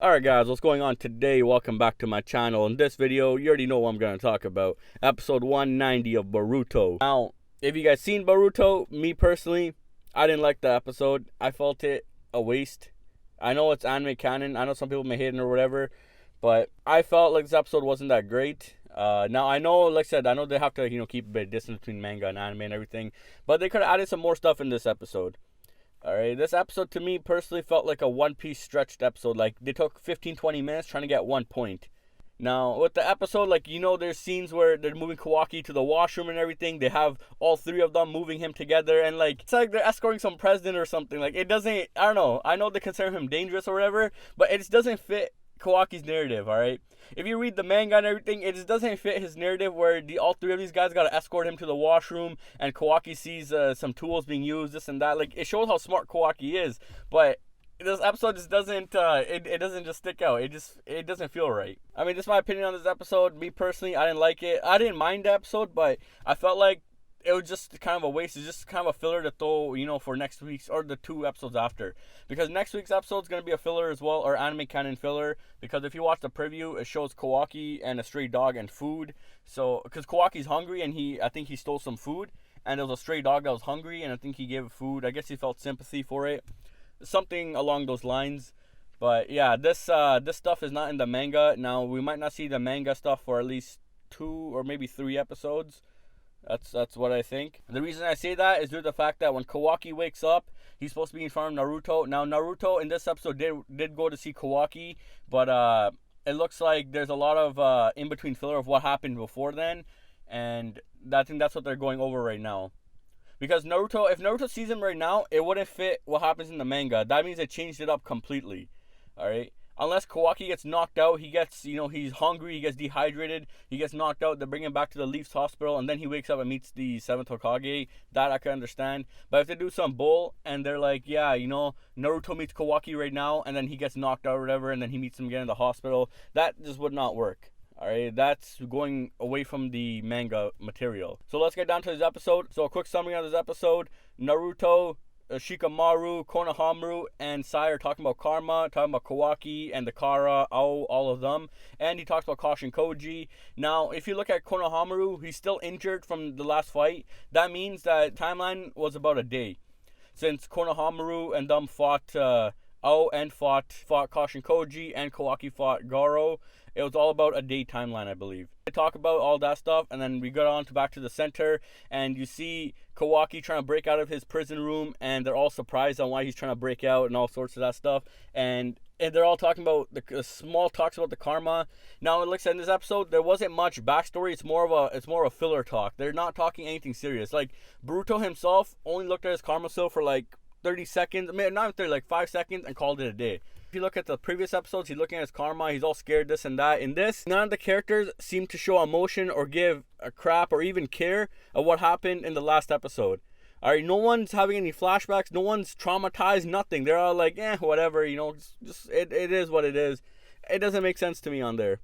Alright guys, what's going on today? Welcome back to my channel. In this video, you already know what I'm going to talk about. Episode 190 of Boruto. Now, if you guys seen Boruto, me personally, I didn't like the episode. I felt it a waste. I know it's anime canon. I know some people may hate it or whatever. But I felt like this episode wasn't that great. Now, I know, like I said, I know they have to, keep a bit of distance between manga and anime and everything. But they could have added some more stuff in this episode. Alright, this episode to me personally felt like a One Piece stretched episode. Like, they took 15-20 minutes trying to get one point. Now, with the episode, there's scenes where they're moving Kawaki to the washroom and everything. They have all three of them moving him together. And, it's like they're escorting some president or something. It doesn't, I don't know. I know they consider him dangerous or whatever. But it just doesn't fit Kawaki's narrative, alright? If you read the manga and everything, it just doesn't fit his narrative where all three of these guys gotta escort him to the washroom and Kawaki sees some tools being used, this and that. It shows how smart Kawaki is, but this episode just doesn't, it doesn't just stick out. It doesn't feel right. I mean, this is my opinion on this episode. Me personally, I didn't like it. I didn't mind the episode, but I felt like it was just kind of a waste. It's just kind of a filler to throw, for next week's or the two episodes after. Because next week's episode is going to be a filler as well, or anime canon filler. Because if you watch the preview, it shows Kawaki and a stray dog and food. So, because Kawaki's hungry and I think he stole some food. And there was a stray dog that was hungry and I think he gave it food. I guess he felt sympathy for it. Something along those lines. But yeah, this stuff is not in the manga. Now, we might not see the manga stuff for at least 2 or maybe 3 episodes. That's what I think. The reason I say that is due to the fact that when Kawaki wakes up, he's supposed to be in front of Naruto. Now, Naruto in this episode did go to see Kawaki, but it looks like there's a lot of in-between filler of what happened before then, and I think that's what they're going over right now. Because if Naruto sees him right now, it wouldn't fit what happens in the manga. That means they changed it up completely. Alright? Unless Kawaki gets knocked out, he's hungry, he gets dehydrated, he gets knocked out, they bring him back to the Leafs hospital, and then he wakes up and meets the 7th Hokage. That I can understand. But if they do some bull, and they're like, yeah, Naruto meets Kawaki right now, and then he gets knocked out or whatever, and then he meets him again in the hospital, that just would not work. Alright, that's going away from the manga material. So let's get down to this episode. So a quick summary of this episode. Naruto, Shikamaru, Konohamaru, and Sai are talking about karma, talking about Kawaki and the Kara, all of them. And he talks about Kashin Koji. Now, if you look at Konohamaru, he's still injured from the last fight. That means that timeline was about a day. Since Konohamaru and them fought fought Kashin Koji, and Kawaki fought Garo. It was all about a day timeline, I believe. They talk about all that stuff, and then we go on back to the center, and you see Kawaki trying to break out of his prison room, and they're all surprised on why he's trying to break out and all sorts of that stuff. And they're all talking about the small talks about the karma. Now, like I said, in this episode, there wasn't much backstory. It's more of a filler talk. They're not talking anything serious. Like Boruto himself only looked at his karma seal for 30 seconds, I mean, not 30, 5 seconds, and called it a day. If you look at the previous episodes, he's looking at his karma, he's all scared, this and that. In this, none of the characters seem to show emotion or give a crap or even care of what happened in the last episode. Alright, no one's having any flashbacks, no one's traumatized, nothing. They're all like, whatever, just it is what it is. It doesn't make sense to me on there.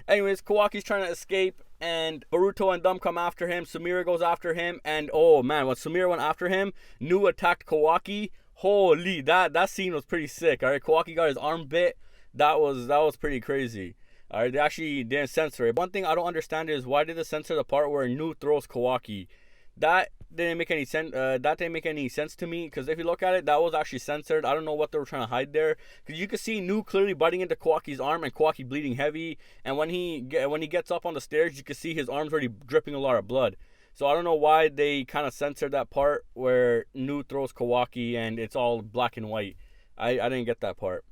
Anyways, Kawaki's trying to escape, and Boruto and them come after him. Sumire goes after him, and oh man, when Sumire went after him, Nu attacked Kawaki. Holy, that scene was pretty sick. Alright, Kawaki got his arm bit. That was pretty crazy. Alright, they actually didn't censor it. One thing I don't understand is why did they censor the part where Nu throws Kawaki? That didn't make any sense. That didn't make any sense to me, because if you look at it, that was actually censored. I don't know what they were trying to hide there, because you could see Nu clearly biting into Kawaki's arm and Kawaki bleeding heavy. And when he gets up on the stairs, you can see his arm's already dripping a lot of blood. So I don't know why they kind of censored that part where Nu throws Kawaki and it's all black and white. I didn't get that part.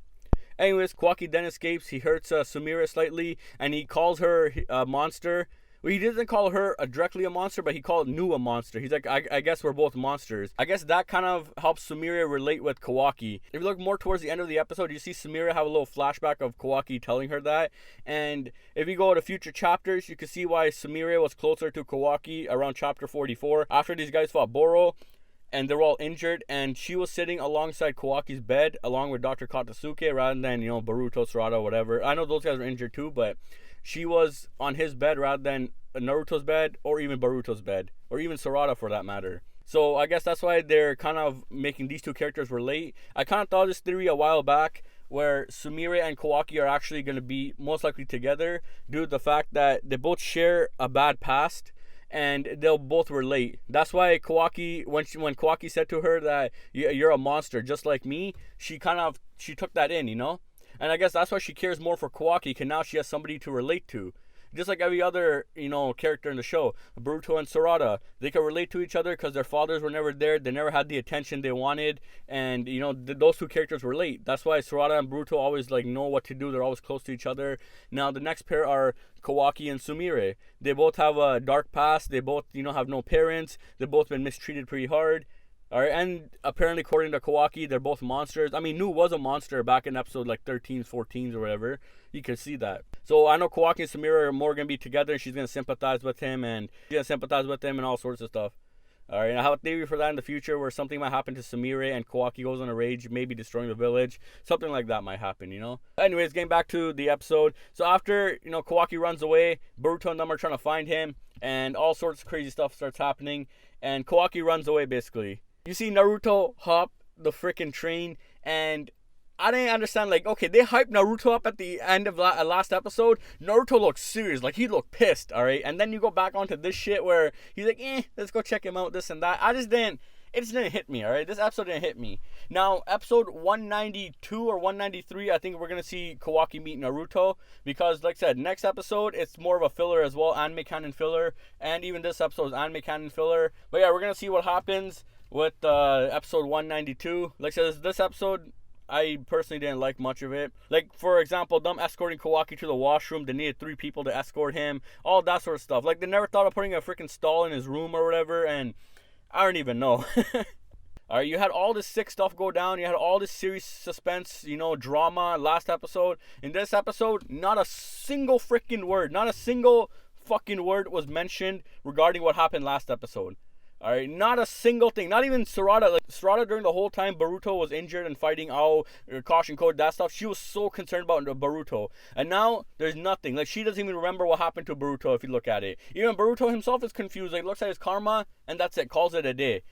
Anyways, Kawaki then escapes. He hurts Sumire slightly, and he calls her a monster. Well, he doesn't call her directly a monster, but he called Nu a monster. He's like, I guess we're both monsters. I guess that kind of helps Sumire relate with Kawaki. If you look more towards the end of the episode, you see Sumire have a little flashback of Kawaki telling her that. And if you go to future chapters, you can see why Sumire was closer to Kawaki around chapter 44. After these guys fought Boro, and they're all injured, and she was sitting alongside Kawaki's bed, along with Dr. Katasuke, rather than, Boruto, Sarada, whatever. I know those guys were injured too, but she was on his bed rather than Naruto's bed, or even Boruto's bed, or even Sarada for that matter. So I guess that's why they're kind of making these two characters relate. I kind of thought this theory a while back, where Sumire and Kawaki are actually going to be most likely together due to the fact that they both share a bad past and they'll both relate. That's why Kawaki, when Kawaki said to her that you're a monster just like me, she took that in, you know? And I guess that's why she cares more for Kawaki, because now she has somebody to relate to. Just like every other, character in the show, Boruto and Sarada, they can relate to each other because their fathers were never there. They never had the attention they wanted, and those two characters relate. That's why Sarada and Boruto always know what to do. They're always close to each other. Now the next pair are Kawaki and Sumire. They both have a dark past. They both have no parents. They've both been mistreated pretty hard. All right, and apparently, according to Kawaki, they're both monsters. I mean, Nu was a monster back in episode 13s, 14s, or whatever. You can see that. So I know Kawaki and Sumire are more going to be together, and she's going to sympathize with him, and all sorts of stuff. All right, I have a theory for that in the future where something might happen to Sumire and Kawaki goes on a rage, maybe destroying the village. Something like that might happen, Anyways, getting back to the episode. So after, Kawaki runs away, Boruto and them are trying to find him, and all sorts of crazy stuff starts happening, and Kawaki runs away, basically. You see Naruto hop the freaking train, and I didn't understand, okay, they hyped Naruto up at the end of last episode. Naruto looked serious, he looked pissed, alright? And then you go back onto this shit where he's like, let's go check him out, this and that. It just didn't hit me, alright? This episode didn't hit me. Now, episode 192 or 193, I think we're going to see Kawaki meet Naruto. Because, like I said, next episode, it's more of a filler as well, anime canon filler. And even this episode is anime canon filler. But yeah, we're going to see what happens with episode 192. Like I said, this episode, I personally didn't like much of it. For example, them escorting Kawaki to the washroom. They needed 3 people to escort him. All that sort of stuff. They never thought of putting a freaking stall in his room or whatever. And I don't even know. Alright, you had all this sick stuff go down. You had all this serious suspense, drama last episode. In this episode, not a single freaking word, not a single fucking word was mentioned regarding what happened last episode. Alright, not a single thing. Not even Sarada. Sarada, during the whole time Boruto was injured and fighting Caution Code, that stuff, she was so concerned about Boruto. And now, there's nothing. She doesn't even remember what happened to Boruto if you look at it. Even Boruto himself is confused. Looks at his karma, and that's it. Calls it a day.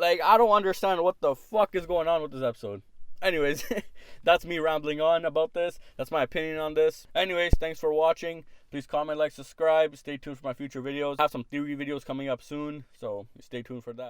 I don't understand what the fuck is going on with this episode. Anyways, that's me rambling on about this. That's my opinion on this. Anyways, thanks for watching. Please comment, like, subscribe. Stay tuned for my future videos. I have some theory videos coming up soon, so stay tuned for that.